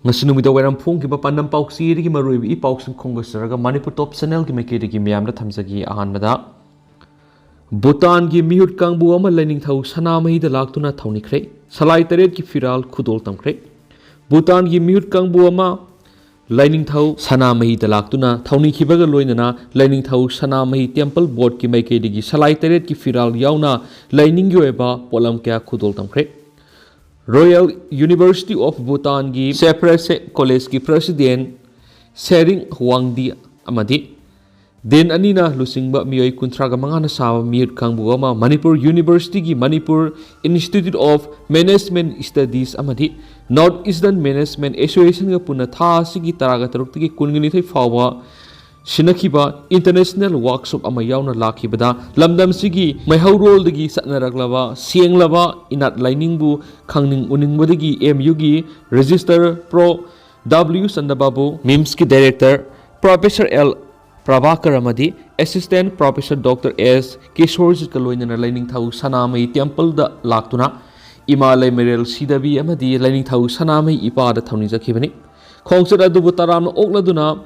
Nasinumida Waram Punki Panam Pauxi, Maru, E Pauks and Congressraga, Manipur Top Sanel, Makiki Miam, the Tamsagi, Ahanmada. Bhutan gi mihut kangbu ama learning thau sana mahi da laktuna thauni kre salai taret ki firal khudol tam kre Bhutan gi mihut kangbu ama learning thau sana mahi da laktuna thauni khibaga loinana learning thau sana mahi temple board ki maike digi salai taret ki firal yauna learning gi oeba polam kya khudol tam kre Royal University of Bhutan gi separate college ki president Sering Huangdi amadi Den anina lusingba miyoi kuntraga mangana sawa miyut kangbu ama Manipur University gi Manipur Institute of Management Studies amadi North Eastern Management Association ga puna tha sigi taraga tarukti gi kungini thai fawa Shinakiba International Workshop ama yauna lakibada lamdam sigi maihawrol dagi satnaraglaba sienglaba inat lining-bu khangning uningbadagi MU gi Register Pro W Sandababu MIMS ki Director Professor L Prabhakar amadi Assistant Professor Dr. S. Kishore Kaloinana Lining Thau Sanamai Temple da Laktuna Imalay Merel Sidabi amadi Lining Thau Sanamai Ipa da Thauniza Kibani Kongsada Dubutaram Okladuna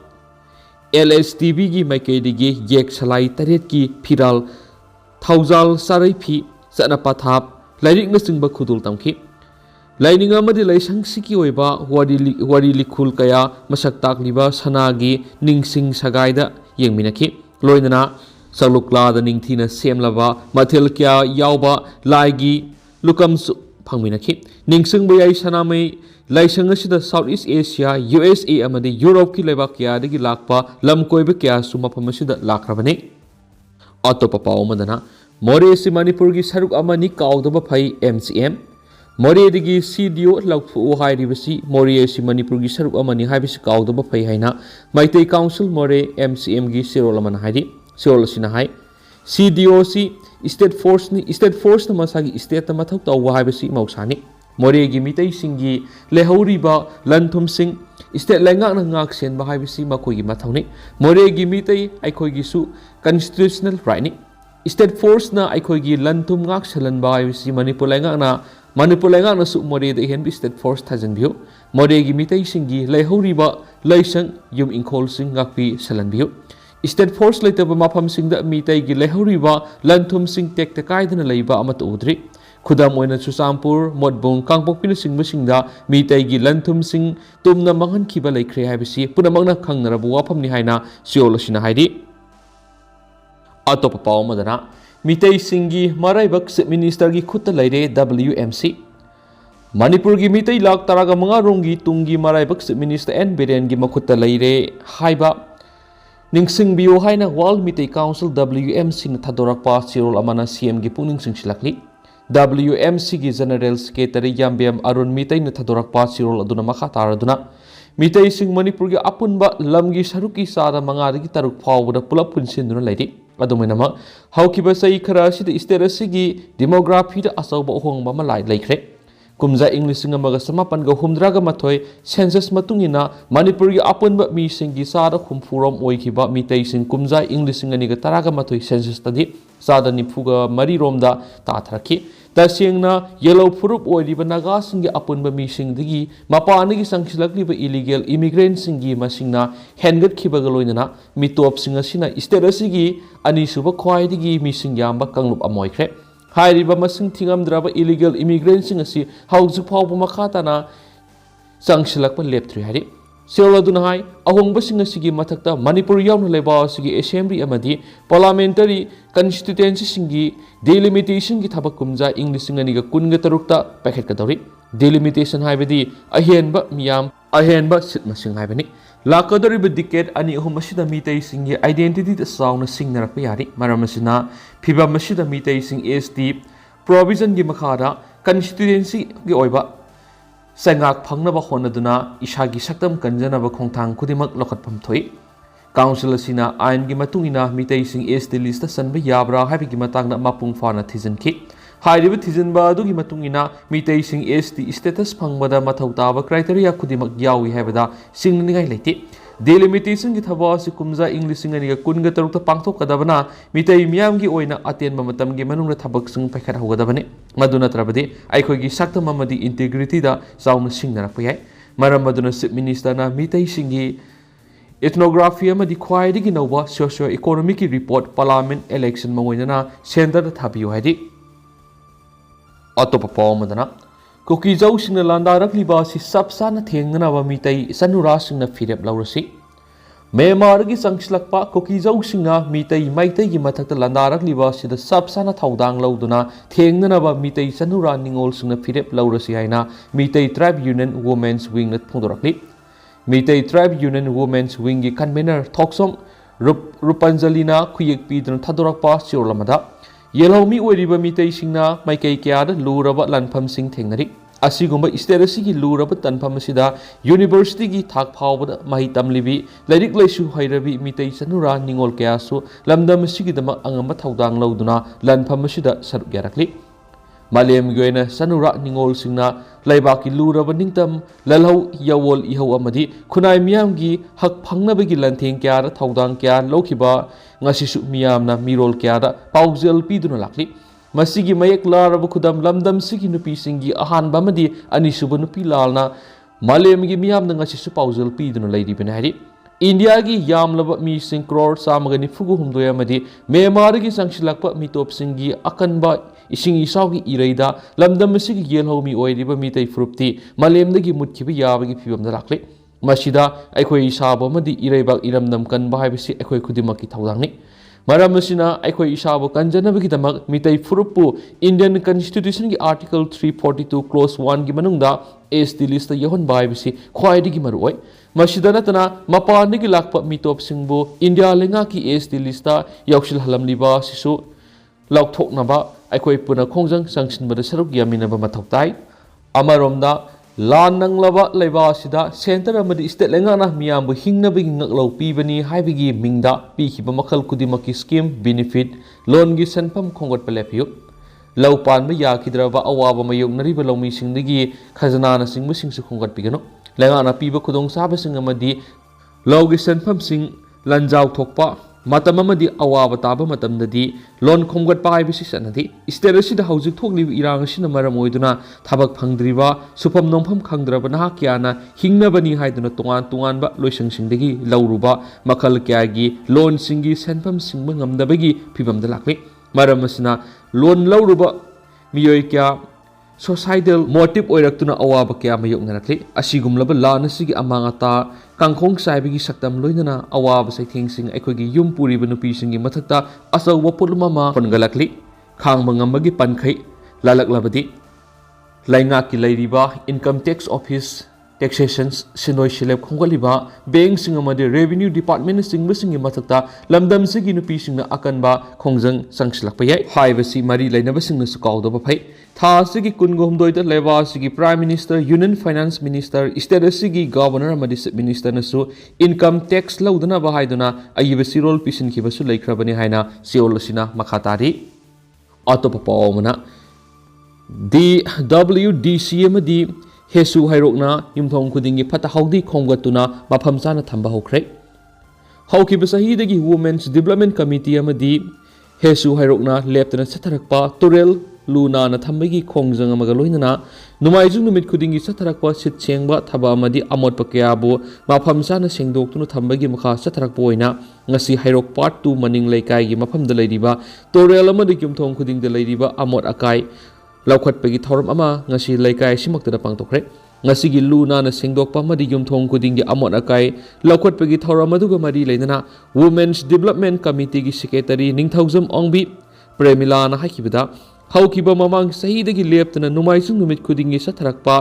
LSTB gi Maikedi Yek Salai Taret ki Piral Thauzal Sarai Pi Sanapathap Lining Nasingba Kudul Tamki Lining amadi Laisang Siki Oiba Wari Likul Kaya Masak Takliba Sanagi Ningsing Sagaida Yang Minaki Loinana Salukla the Ningtina Semlava Matil Kya Yauba Laigi Lukams Pangminaki Ningsing Bayai Saname Laisangashida Southeast Asia USA amadi Europe ki Lebakia de Lakpa Lam Koiba Kya Sumapamashida Lakrabani Autopapa Omadana More Simanipurgi Saruk Amani Kaudaba Pai MCM More digi CDO Lakfu Hai Rivasi More Simanipurgi Saruk Amani Habis Kaudaba Pai Haina Maite Council More MCM gi Sirolaman Haidi Sirolasina Hai CDOC State Force na masagi state na mathau tawa habisi mausani More gi mitay singi lehauriba lanthum sing state lengak na ngak sen ba habisi makoi gi mathauni More gi mitay aikoi gi su constitutional right ni State Force na aikoi gi lanthum ngak salan ba habisi Manipur lengak na su more de hen bi State Force thajan biu More gi mitay singi lehauriba laisang yum inkol sing ngak bi salan biu State Force later mafam sing da mitay gi lehauriba lanthum sing tek tekaidana leiba amat udri Khudam oina Chusampur Modbong Kangpokpina singba singda mitay gi lanthum sing tumna manghan khiba laikhre habisi punamangna khangnarabu wafam ni haina siolosina haidi Atopa paw madana mitay singi maraibak minister gi khutta laire WMC Manipur gi mitay lak taraga manga rongi tungi maraibak minister N Biren gi makhutta laire haiba Ningsing biyo haina World Mitay Council WMC na thadorakpa sirol amana CM gi puning singsilakli WMC gi General Secretary Yambiam Arun Mitay na thadorakpa sirol aduna makha taraduna Mitay sing Manipur gi apunba lamgi saruki sada manga gi taruk phawda pulap punsinduna laidi adumainama haukiba sai khara sida state gi demography da asawba ohongba malai laikre Kumza English amaga samapan ga humdraga mathoi census matungina Manipur gi apunba mi singi sada khumfurom oikiba mitay sing kumza English ani ga taraga mathoi census tadi sada nifuga mari romda ta tharaki tasengna yellow furup oiriba naga singi apunba mi sing digi mapani gi sangsilakliba illegal immigrant singi masingna hengat khiba ga loinana mitop singa sina state asigi ani suba khwai digi mi sing yamba kanglup amoikre Hairiba masing thingamdraba illegal immigrants asi hauju phawba makhatana sangsilakpa lepthri hari seoladuna hai ahongba singasigi mathakta Manipur yauna leba asigi assembly amadi parliamentary constituency singi delimitation gi thabak kumja English ngani ga kunga tarukta pakhet ka dori delimitation haibadi ahenba miyam ahenba sit masing haibani Lakadoriba decade ani ahumashida mitay singi identity da sauna singnarakpa yari maramasina phiba masida mitay sing ST provision gi makhada constituency gi oiba sangak phangnaba honaduna isagi saktam kanjanaba khongthang kudimak lokatpam thoi council asina ain gi matungina mitay sing ST list ta sanba yabra habi gi matangna mapung fana thijanki Hairiba thijanba adugi matungina mitay sing ST status phangbada mathautaba criteria kudimak yawi habada singningai leiti delimitation gi thaba si kumza English ngani ga kunga tarukta pangthok kadabana mitay miyam gi oina atenba matam gi manungna thabak sing paikhat hogadabane maduna trabadi aikoi gi saktam amadi integrity da sauna singnarakpa yai Maram aduna Chief Minister na mitai singi ethnography amadi khwaidagi nauba socio economic report parliament election mangoina center da thabiyo haidi atopa pawmadana Kuki Zo singna landarakliba si sapsana thengnaba mitai sanura singna firep laurasi Myanmar gi sangslakpa Kuki Zo singna mitai maitai gi mathakta landarakliba sida sapsana thaudang lauduna thengnaba mitai sanura ningol singna firep laurasi haina mitai tribe union women's wing na phondorakli Mitai Tribe Union Women's Wing ki convener Thoksom Rupanjalina khuyek pidna thadorakpa chorlamada Yelhomi oiriba mitai singna maikai kyada luraba lanpham sing thengnari asigumba state gi luraba tanpham asida university gi thak phawbada mahi tamlibi lairik laisu hairabi mitai sanura ningol kyasu lamdam sigi dama angamba thaudang lauduna lanpham asida saruk yarakli Malem goina sanura ningol singna laibaki luraba ningtam lalhau yawol ihau amadi khunai miyam gi hak phangnabagi lantheng kya ra thaudang kya lokhiba ngasisu miyamna mirol kya da paujel piduna lakli masigi mayek laraba khudam lamdam sigi nupi singi ahan bamadi anisuba nupi lalna malem gi miyamna ngasisu paujel piduna laidi benari India gi yamlaba mi sing crore samagani fugu humdoya madi Myanmar gi sangsilakpa mitop singi akanba ising isaw gi iraida lamdam sigi yelhomi oiriba mitai frupti malemdagi mutkiba yabagi phibamda lakle masida aikhoi isabo madi iraibak iramdam kanba haibisi aikhoi khudimaki thaudangni maram asina aikhoi isabo kanjanabagi damak mitai frupu Indian Constitution gi article 342 clause 1 gi manungda ST list yahon baibisi khwaidigi maroi masida natana mapanigi lakpa mitop singbu India lenga ki ST lista yauksil halamliba sisu laukthoknaba aikhoi puna khongjang sangsinbada saruk yaminaba mathoktai amaromda lan nanglaba leiba sida center amadi state lengana miyambu hingnabagi ngaklau pibani haibigi mingda pikhiba makhal kudimaki scheme benefit loan gi senpam khongot palepiu laupan ba yakidraba awaba mayoknariba lawmi singdagi khazana na singbu singsu khongot pigano lengana piba khudong saba sing amadi lawgi senpam sing lanjaw thokpa matam amadi awaba taba matamdadi loan khomgat pa haibisi sanadi state asida haujuk thokliba irang asina maram oiduna thabak phangdriba supam nompham khangdraba naha kyana hingnabani haiduna tungan ba loisang singdagi lauruba makhal kyagi loan singi senpam singba ngamdabagi phibamda lakli maram asina loan lauruba miyoi kya societal motive oiraktuna awaba kya mayoknarakli asigumlaba lan asigi amangata kangkhong saibigi saktam loinana awaba saitheng sing aikhogi yum puriba nupi singi mathakta asawba pulmama kongalakli khangba ngambagi pankhai lalaklabadi lainga ki lairiba income tax office taxation sinoi silep khongaliba bank sing amade revenue department singba singi mathakta lamdam sigi nupi singna akanba khongjang sangsilakpa yai haibasi mari lainaba singna sukawdoba phai tha sigi kungomdoi da leba sigi prime minister union finance minister state sigi governor amadi minister nasu income tax laudana ba haiduna ayibasi role pisin khibasu laikhrabani haina seolasina makhatari atopa pawmana DWDC amadi Hesu hairokna yumthong khudingi phata haudi khomgatuna mafam chana thamba hokre haokip sahidagi women's development committee amadi Hesu hairokna leptana satharakpa torel luna na thambagi khongjang amaga loinana numaijung numit khudingi satharakpa sit chengba thaba amadi amot pakyabu mafam chana sengdoktuna thambagi makha satharakpa oina ngasi hairok part 2 maning laikai gi mafam da leiriba torel amadi yumthong khudingda leiriba amot akai laukhatpagi thoram ama ngasi laikai simakta pangtokre ngasi gi luna na sengdokpa madi yumthong kudingi amot akai laukhatpagi thoram aduga mari leinana women's development committee gi secretary ningthaujam ongbi premila na hakibada haukiba mamang sahidagi leptana numaisung numit kudingi satharakpa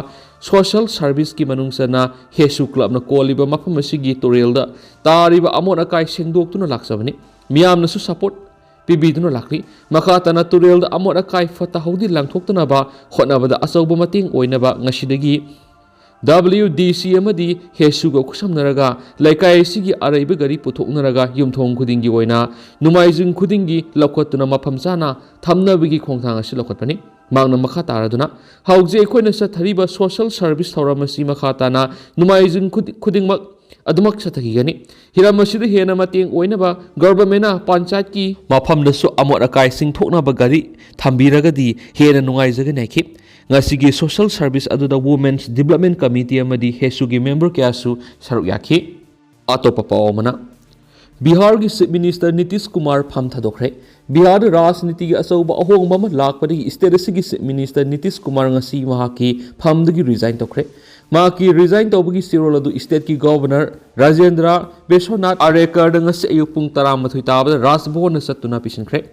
social service ki manungsana hesu club na koliba mafam asigi torelda tariba amot akai sengdoktuna laksabani miyamna su support pibiduna lakli makhatana turel da amot akai fata haudi langthokna ba khonabada asawba mating oinaba ngasidagi WDC amadi hesugo khusamnaraga laikai sigi araiba gari puthoknaraga yumthong khudingi oina numaijung khudingi lakhotuna mafam chana thamnabigi khongthang asi lakhotpani mangna makha taraduna hauje khoina sathariba social service thoramasi makhatana numaijung khudingmak adumak sathagani hiramasidu hena mateng oinaba government panchayat ki mafamdasu amot akai singthokna ba gari thambiragadi hena nungai jagane ki Ngasigi social service aduda Women's Development Committee amadi HESUgi member kyasu saruk yaki. Atopa paomana Bihar ki Chief Minister Nitish Kumar pham thadokre. Bihar rajniti gi achauba ahongba ma lakpadi state asigi Chief Minister Nitish Kumar ngasi mahaki phamdagi resign tokre. Mahaki resign tobagi sirol adu state ki governor Rajendra Beshonath Arekar ngasi ayuk pung 13 tabada Rajbhavan na satuna pisinkhre.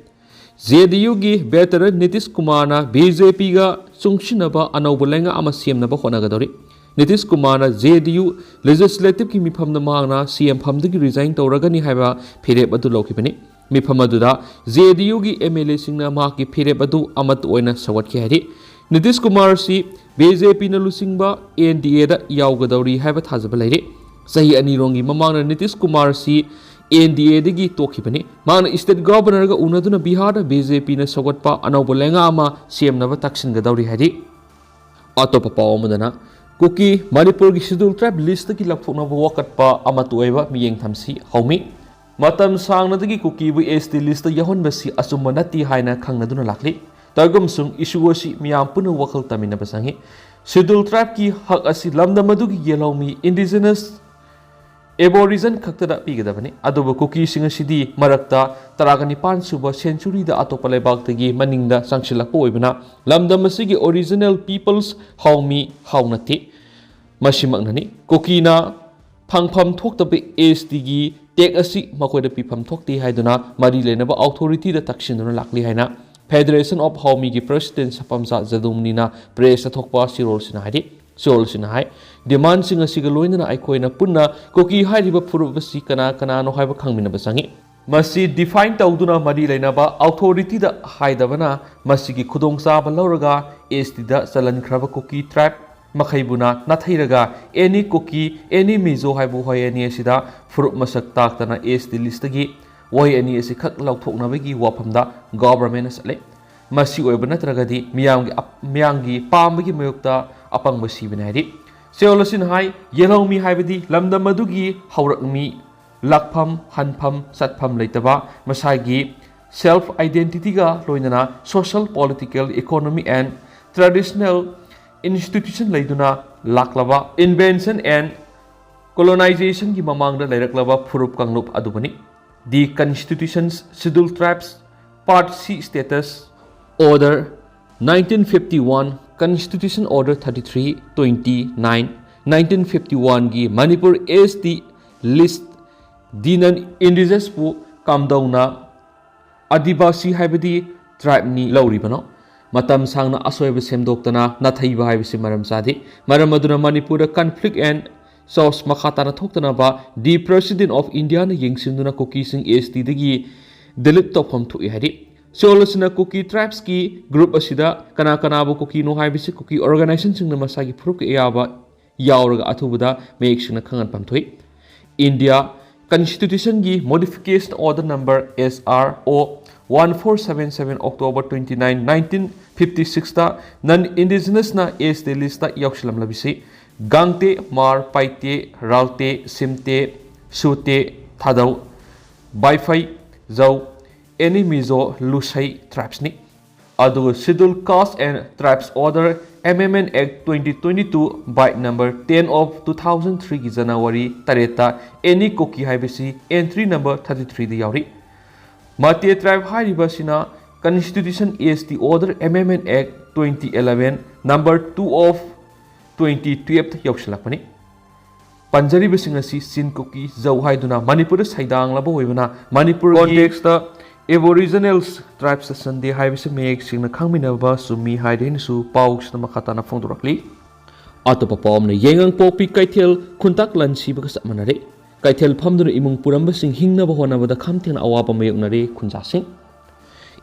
JDU gi veteran Nitish Kumar na BJP ga chungsinaba anauba lenga ama semnaba honagadori. Nitish Kumar na JDU legislative ki mifam na mangna CM phamdagi resign tawragani haiba phirep adu lokibani. Mifam aduda JDU gi MLA singna mahaki phirep adu amat oina sawatki hari. Nitish Kumar si BJP na lusingba NDA da yawgadawri haiba thajaba leire. Sahi anirongi mamangna Nitish Kumar si NDA dagi tokibani. Mana state governor ga unaduna Bihar da BJP na sawatpa anauba lenga ama CM naba taksin gadawri hari. Atopa pawamadana Kuki Manipur ki schedule tribe list ki lakphokna wakatpa amatuaiba miyeng thamsi haumi. Matam sangna dagi Kuki bu ST list yahon basi asumma nati haina khangnaduna lakli. Tagum sung issue asi miyam puna wakal tamina basangi. Schedule tribe ki hak asi lamda madugi yelawmi indigenous Aborigine khaktada pigadabani. Adoba Kuki singa sidi marakta taragani pansuba century da atopa lebaktagi maningda sangsilakpo oibana. Lamda masigi original peoples haumi haunati. Masimaknani Kuki na phangpham thoktabe ST gi tek asi makoida pifam thokti haiduna mari lenaba authority da taksinuna lakli haina. Federation of Haumi ki president sapamsa jadumni na press thokpa sirol sinahari. Sol sinahai demand singa sigaloina na aikoina punna Kuki hairiba purubasi kana no haiba khangmina basangi. Masi define tawduna mari lenaba authority da haidabana masigi khudongsa balauraga ST da salan khraba Kuki tribe Makhaibuna Nathairaga any Kuki any Mizo haibu hoy any asida furup masak taktana ST listagi why any asikhak lauthoknabagi waphamda government asale masi oibana tragadi miyangi pambagi mayukta apang masibina hari seolasin hai yelawmi haibadi lamda madugi haurakmi lakpham hanpham satpham leitaba masagi self identity ga loinana social political economy and traditional institution laiduna laklaba invention and colonization ki mamangda lairaklaba furup kanglup adubani. The Constitution's Scheduled Tribes Part C Status Order 1951 Constitution Order 3329 1951 gi Manipur ST list dinan indigenous pu kamdauna Adivasi haibadi tribe ni lauribano. Matam sangna asoiba semdoktana nathaiba haibasi maram sadi. Maram aduna Manipur conflict and Sauce Makhatana Toktanaba, the President of India na yengsinduna Kuki sing ST dagi delete topam tu ihari. Solasina Kuki tribes ki group asida kana Kuki no haibisi Kuki organization sing na masagi puruk iyaba yauraga atubada make sing na kangan pamtui. India Constitution gi modification order number SRO 1477 October 29 1956 ta non-indigenous na ST list ta yakshilam labisi. Gangte, Mar, Paite, Ralte, Simte, Sute, Thadau, Baifai, Zau, any Mizo, Lusai tribes ni. Adu Scheduled Caste and Tribes Order MMN Act 2022 by number 10 of 2003 ki January Tareta any Kuki haibasi entry number 33 di yauri. Mate tribe haibasina Constitution AST Order MMN Act 2011 number 2 of 2012 yauksilakpani. Panjari basingasi sin Kuki Zo haiduna Manipur saidang labo oibana Manipur context ta Aboriginals tribes sa Sunday haibisi mek singna khangminaba sumi haidin su pauks na makatana phongdorakli. Atopa pom na yengang popi kaithel khuntak lansi baga manare. Kaithel phamduna imung puramba sing hingnaba honabada khamthena awapa mayoknare khunjasing.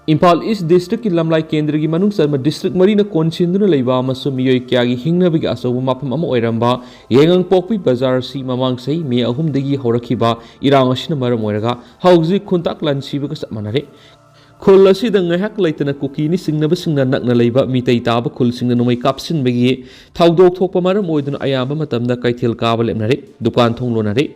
Impal East District ki lamlai kendra gi manung sarma district marina konsinduna leiba amasu miyoi kyagi hingnabagi asobu mafam ama oiramba yengang pokpi bazar si mamang sei me ahum dagi horakhiba irang asina maram oiraga hauji khuntak lansi baga manare. Khul asida ngahak leitana Kuki ni singnaba singna nakna leiba mitei taba khul singna nomai kapsin bagi thaudok thokpa maram oiduna ayamba matamda kaithel kaba lemnare dukan thonglonare.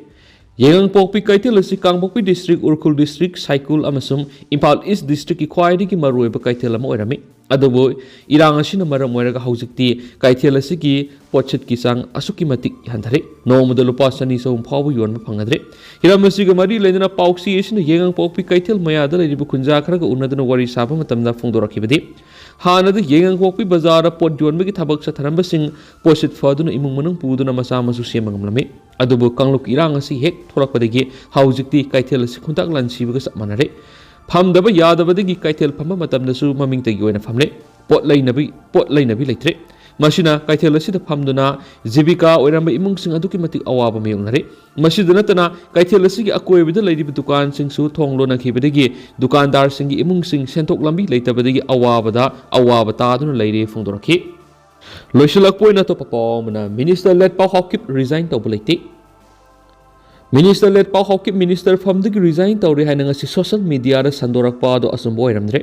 Yengang pokpi kaithel asi Kangbokpi district Urkhul district Saikul amasum Impal East district ki khwaidi ki maruiba kaithel ama oirami. ꯑꯗꯨꯕꯨ ꯏꯔꯥꯡ ꯑꯁꯤꯅ ꯃꯔꯝ ꯑꯣꯏꯔꯒ ꯍꯧꯖꯤꯛꯇꯤ ꯀꯩꯊꯦꯜ ꯑꯁꯤꯒꯤ ꯄꯣꯠꯁꯤꯠꯀꯤ ꯆꯥꯡ ꯑꯁꯨꯛꯀꯤ ꯃꯇꯤꯛ ꯍꯟꯊꯔꯦ ꯅꯣꯡꯃꯗ ꯂꯨꯄꯥ 200 ꯐꯥꯎꯕ ꯌꯣꯟꯕ ꯐꯪꯅꯗ꯭ꯔꯦ ꯍꯤꯔꯝ ꯑꯁꯤꯒ ꯃꯔꯤ ꯂꯩꯅꯅ ꯄꯥꯎꯆꯦ ꯑꯁꯤꯅ ꯌꯦꯡꯉꯥꯡꯄꯣꯛꯄꯤ ꯀꯩꯊꯦꯜ ꯃꯌꯥꯗ ꯂꯩꯔꯤꯕ ꯈꯨꯟꯖꯥ ꯈꯔꯒ ꯎꯅꯗꯨꯅ ꯋꯥꯔꯤ ꯁꯥꯕ ꯃꯇꯝꯗ ꯐꯣꯡꯗꯣꯔꯛꯈꯤꯕꯗꯤ ꯍꯥꯟꯅꯗꯤ ꯌꯦꯡꯉꯥꯡꯄꯣꯛꯄꯤ ꯕꯖꯥꯔꯗ ꯄꯣꯠ ꯌꯣꯟꯕꯒꯤ ꯊꯕꯛ ꯆꯠꯊꯔꯝꯕꯁꯤꯡ ꯄꯣꯠꯁꯤꯠ ꯐꯗꯨꯅ ꯏꯃꯨꯡ ꯃꯅꯨꯡ ꯄꯨꯗꯨꯅ ꯃꯆꯥ ꯃꯁꯨ ꯁꯦꯝꯕ ꯉꯝꯂꯝꯃꯤ ꯑꯗꯨꯕꯨ ꯀꯥꯡꯂꯨꯞ ꯏꯔꯥꯡ ꯑꯁꯤ ꯍꯦꯛ ꯊꯣꯛꯂꯛꯄꯗꯒꯤ ꯍꯧꯖꯤꯛꯇꯤ ꯀꯩꯊꯦꯜ ꯑꯁꯤ ꯈꯨꯟꯇꯥꯛ ꯂꯥꯟꯁꯤꯕꯒ ꯆꯞ ꯃꯥꯟꯅꯔꯦ ꯐꯝꯗꯕ ꯌꯥꯗꯕꯗꯒꯤ ꯀꯩꯊꯦꯜ ꯐꯝꯕ ꯃꯇꯝꯗꯁꯨ ꯃꯃꯤꯡꯇꯒꯤ ꯑꯣꯏꯅ ꯐꯝꯂꯦ ꯄꯣꯠ ꯂꯩꯅꯕꯤ ꯂꯩꯇ꯭ꯔꯦ ꯃꯁꯤꯅ ꯀꯩꯊꯦꯜ ꯑꯁꯤꯗ ꯐꯝꯗꯨꯅ ꯖꯤꯕꯤꯀꯥ ꯑꯣꯏꯔꯝꯕ ꯏꯃꯨꯡꯁꯤꯡ ꯑꯗꯨꯛꯀꯤ ꯃꯇꯤꯛ ꯑꯋꯥꯕ ꯃꯥꯌꯣꯛꯅꯔꯦ ꯃꯁꯤꯗ ꯅꯠꯇꯅ ꯀꯩꯊꯦꯜ ꯑꯁꯤꯒꯤ ꯑꯀꯣꯏꯕꯗ ꯂꯩꯔꯤꯕ ꯗꯨꯀꯥꯟꯁꯤꯡꯁꯨ ꯊꯣꯡ ꯂꯣꯟꯅꯈꯤꯕꯗꯒꯤ ꯗꯨꯀꯥꯟꯗꯥꯔꯁꯤꯡꯒꯤ ꯏꯃꯨꯡꯁꯤꯡ ꯁꯦꯟꯊꯣꯛ ꯂꯝꯕꯤ ꯂꯩꯇꯕꯗꯒꯤ ꯑꯋꯥꯕ ꯇꯥꯗꯨꯅ ꯂꯩꯔꯦ ꯐꯣꯡꯗꯣꯔꯛꯈꯤ ꯂꯣꯏꯁꯤꯜꯂꯛꯄ ꯑꯣꯏꯅ ꯑꯇꯣꯞꯄ ꯄꯥꯎ ꯑꯃꯅ ꯃꯤꯅꯤꯁꯇꯔ ꯂꯦꯠꯄꯥꯎ ꯍꯥꯎꯀꯤꯞ ꯔꯤꯖꯥꯏꯟ ꯇꯧꯕ ꯂꯩꯇꯦ ꯃꯤꯅꯤꯁꯇꯔ ꯂꯦꯠꯄꯥꯎ ꯍꯥꯎꯀꯤꯞ ꯃꯤꯅꯤꯁꯇꯔ ꯐꯝꯗꯒꯤ ꯔꯤꯖꯥꯏꯟ ꯇꯧꯔꯦ ꯍꯥꯏꯅ ꯉꯁꯤ ꯁꯣꯁꯤꯌꯦꯜ ꯃꯤꯗꯤꯌꯥꯗ ꯁꯟꯗꯣꯔꯛꯄ ꯑꯗꯨ ꯑꯆꯨꯝꯕ ꯑꯣꯏꯔꯝꯗ꯭ꯔꯦ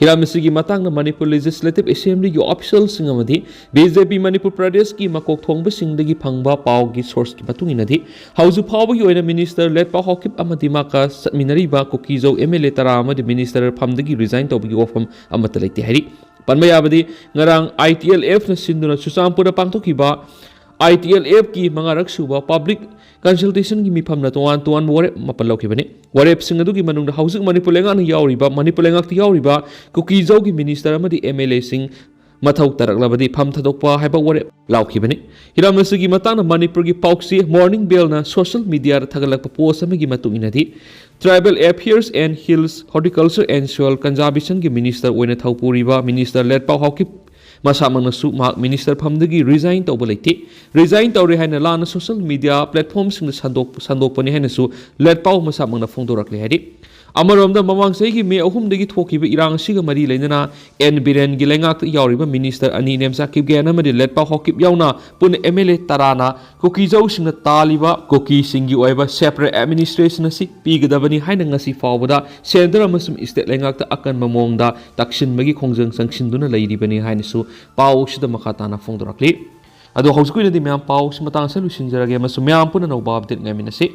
ꯍꯤꯔꯝ ꯑꯁꯤꯒꯤ ꯃꯇꯥꯡꯗ ꯃꯅꯤꯄꯨꯔ ꯂꯦꯖꯤꯁꯂꯦꯇꯤꯚ ꯑꯦꯁꯦꯝꯕ꯭ꯂꯤꯒꯤ ꯑꯣꯐꯤꯁꯤꯌꯦꯜꯁꯤꯡ ꯑꯃꯗꯤ ꯕꯤꯖꯦꯄꯤ ꯃꯅꯤꯄꯨꯔ ꯄ꯭ꯔꯗꯦꯁꯀꯤ ꯃꯀꯣꯛ ꯊꯣꯡꯕꯁꯤꯡꯗꯒꯤ ꯐꯪꯕ ꯄꯥꯎꯒꯤ ꯁꯣꯔꯁꯀꯤ ꯃꯇꯨꯡ ꯏꯟꯅꯗꯤ ꯍꯧꯖꯤꯛ ꯐꯥꯎꯕꯒꯤ ꯑꯣꯏꯅ ꯃꯤꯅꯤꯁꯇꯔ ꯂꯦꯠꯄꯥꯎ ꯍꯥꯎꯀꯤꯞ ꯑꯃꯗꯤ ꯃꯍꯥꯛꯀ ꯆꯠꯃꯤꯟꯅꯔꯤꯕ ꯀꯨꯀꯤ ꯖꯧ MLA 10 ꯑꯃꯗꯤ ꯃꯤꯅꯤꯁꯇꯔ ꯐꯝꯗꯒꯤ ꯔꯤꯖꯥꯏꯟ ꯇꯧꯕꯒꯤ ꯋꯥꯐꯝ ꯑꯃꯠꯇ ꯂꯩꯇꯦ ꯍꯥꯏꯔꯤ ꯄꯟꯕ ꯌꯥꯕꯗꯤ ꯉꯔꯥꯡ ITLFꯅ ꯁꯤꯟꯗꯨꯅ ꯆꯨꯔꯆꯥꯟꯄꯨꯔꯗ ꯄꯥꯡꯊꯣꯛꯈꯤꯕ ITLFꯀꯤ 5ꯔꯛ ꯁꯨꯕ ꯄꯕ꯭ꯂꯤꯛ ꯀꯟꯁꯜꯇꯦꯁꯟꯒꯤ ꯃꯤꯐꯝꯅ ꯇꯣꯉꯥꯟ ꯇꯣꯉꯥꯟꯕ ꯋꯥꯔꯦꯞ 7 ꯂꯧꯈꯤꯕꯅꯤ ꯋꯥꯔꯦꯞꯁꯤꯡ ꯑꯗꯨꯒꯤ ꯃꯅꯨꯡꯗ ꯍꯧꯖꯤꯛ ꯃꯅꯤꯄꯨꯔ ꯂꯩꯉꯥꯛꯇ ꯌꯥꯎꯔꯤꯕ ꯀꯨꯀꯤ ꯖꯧꯒꯤ ꯃꯤꯅꯤꯁꯇꯔ ꯑꯃꯗꯤ MLAꯁꯤꯡ ꯃꯊꯧ ꯇꯥꯔꯛꯂꯕꯗꯤ ꯐꯝ ꯊꯥꯗꯣꯛꯄ ꯍꯥꯏꯕ ꯋꯥꯔꯦꯞ ꯂꯥꯎꯈꯤꯕꯅꯤ ꯍꯤꯔꯝ ꯑꯁꯤꯒꯤ ꯃꯇꯥꯡꯗ ꯃꯅꯤꯄꯨꯔꯒꯤ ꯄꯥꯎꯆꯦ ꯃꯣꯔꯅꯤꯡ ꯕꯦꯜꯅ ꯁꯣꯁꯤꯌꯦꯜ ꯃꯤꯗꯤꯌꯥꯗ ꯊꯥꯒꯠꯂꯛꯄ ꯄꯣꯁ ꯑꯃꯒꯤ ꯃꯇꯨꯡ ꯏꯟꯅꯗꯤ tribal affairs and hills horticulture and soil ꯀꯟꯖꯥꯔꯕꯦꯁꯟꯒꯤ ꯃꯤꯅꯤꯁꯇꯔ ꯑꯣꯏꯅ ꯊꯧꯄꯨꯔꯤꯕ ꯃꯤꯅꯤꯁꯇꯔ ꯂꯦꯠꯄꯥꯎ ꯍꯥꯎꯀꯤꯞ ꯃꯁꯥꯃꯛꯅꯁꯨ ꯃꯍꯥꯛ ꯃꯤꯅꯤꯁꯇꯔ ꯐꯝꯗꯒꯤ ꯔꯤꯖꯥꯏꯟ ꯇꯧꯕ ꯂꯩꯇꯦ ꯔꯤꯖꯥꯏꯟ ꯇꯧꯔꯦ ꯍꯥꯏꯅ ꯂꯥꯟꯅ ꯁꯣꯁꯤꯌꯦꯜ ꯃꯤꯗꯤꯌꯥ ꯄ꯭ꯂꯦꯠꯐꯣꯔꯝꯁꯤꯡꯗ ꯁꯟꯗꯣꯛꯄꯅꯤ ꯍꯥꯏꯅꯁꯨ ꯂꯦꯠꯄꯥꯎ ꯃꯁꯥꯃꯛꯅ ꯐꯣꯡꯗꯣꯔꯛꯂꯦ ꯍꯥꯏꯔꯤ ꯑꯃꯔꯣꯝꯗ ꯃꯃꯥꯡ ꯆꯍꯤꯒꯤ ꯃꯦ 3ꯗꯒꯤ ꯊꯣꯛꯈꯤꯕ ꯏꯔꯥꯡ ꯑꯁꯤꯒ ꯃꯔꯤ ꯂꯩꯅꯅ ꯕꯤꯔꯦꯟꯒꯤ ꯂꯩꯉꯥꯛꯇ ꯌꯥꯎꯔꯤꯕ ꯃꯤꯅꯤꯁꯇꯔ ꯑꯅꯤ ꯅꯦꯝꯆꯥ ꯀꯤꯞꯒꯦꯟ ꯑꯃꯗꯤ ꯂꯦꯠꯄꯥꯎ ꯍꯥꯎꯀꯤꯞ ꯌꯥꯎꯅ ꯄꯨꯟꯅ MLA 10ꯅ ꯀꯨꯀꯤ ꯖꯧꯁꯤꯡꯅ ꯇꯥꯜꯂꯤꯕ ꯀꯨꯀꯤꯁꯤꯡꯒꯤ ꯑꯣꯏꯕ ꯁꯦꯄꯔꯦꯠ ꯑꯦꯗꯃꯤꯅꯤꯁꯇ꯭ꯔꯦꯁꯟ ꯑꯁꯤ ꯄꯤꯒꯗꯕꯅꯤ ꯍꯥꯏꯅ ꯉꯁꯤ ꯐꯥꯎꯕꯗ ꯁꯦꯟꯇꯔ ꯑꯃꯁꯨꯡ ꯏꯁꯇꯦꯠ ꯂꯩꯉꯥꯛꯇ ꯑꯀꯟꯕ ꯃꯑꯣꯡꯗ ꯇꯛꯁꯤꯟꯕꯒꯤ ꯈꯣꯡꯖꯪ ꯆꯪꯁꯤꯟꯗꯨꯅ ꯂꯩꯔꯤꯕꯅꯤ ꯍꯥꯏꯅꯁꯨ ꯄꯥꯎ ꯑꯁꯤꯗ ꯃꯈꯥ ꯇꯥꯅ ꯐꯣꯡꯗꯣꯔꯛꯂꯤ ꯑꯗꯣ ꯍꯧꯖꯤꯛꯀꯤ ꯑꯣꯏꯅꯗꯤ ꯃꯌꯥꯝ ꯄꯥꯎ ꯑꯁꯤ ꯃꯇꯥꯡ ꯑꯁꯤꯗ ꯂꯣꯏꯁꯤꯟꯖꯔꯒꯦ ꯑꯃꯁꯨꯡ ꯃꯌꯥꯝ ꯄꯨꯟꯅ ꯅꯧꯕ ꯑꯞꯗꯦꯠ ꯉꯥꯏꯃꯤꯟꯅꯁꯤ